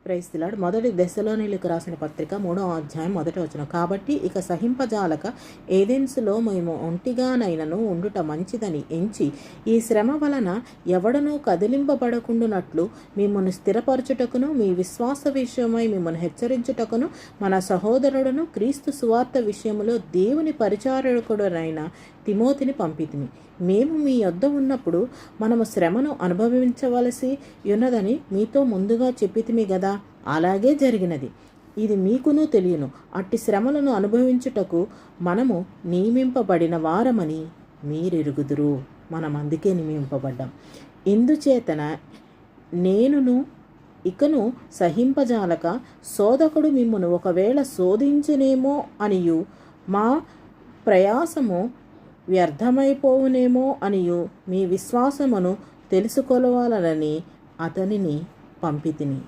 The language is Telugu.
Praise the lord. మొదటి దెస్సలోనీయులకు రాసిన పత్రిక 3వ అధ్యాయం 1వ వచనం. కాబట్టి ఇక సహింపజాలక ఏథెన్సులో మేము ఒంటిగానైనను ఉండుట మంచిదని ఎంచి ఈ శ్రమ వలన ఎవడనూ కదిలింపబడకుండునట్లు మిమ్మల్ని స్థిరపరచుటకును మీ విశ్వాస విషయమై మిమ్మల్ని హెచ్చరించుటకును మన సహోదరుడును క్రీస్తు సువార్త విషయములో దేవుని పరిచారకుడునైన తిమోతిని పంపితిమి. మేము మీ యొద్ద ఉన్నప్పుడు మనము శ్రమను అనుభవించవలసి ఉన్నదని మీతో ముందుగా చెప్పితిమి గదా. అలాగే జరిగినది. ఇది మీకును తెలియను. అట్టి శ్రమలను అనుభవించుటకు మనము నియమింపబడిన వారమని మీరెరుగుదురు. మనం అందుకే నియమింపబడ్డాం. ఇందుచేతన నేనును ఇకను సహింపజాలక శోధకుడు మిమ్మును ఒకవేళ శోధించునేమో అనియు మా ప్రయాసము వ్యర్థమైపోవునేమో అనియు మీ విశ్వాసమును తెలుసుకోవాలని అతనిని పంపితిని.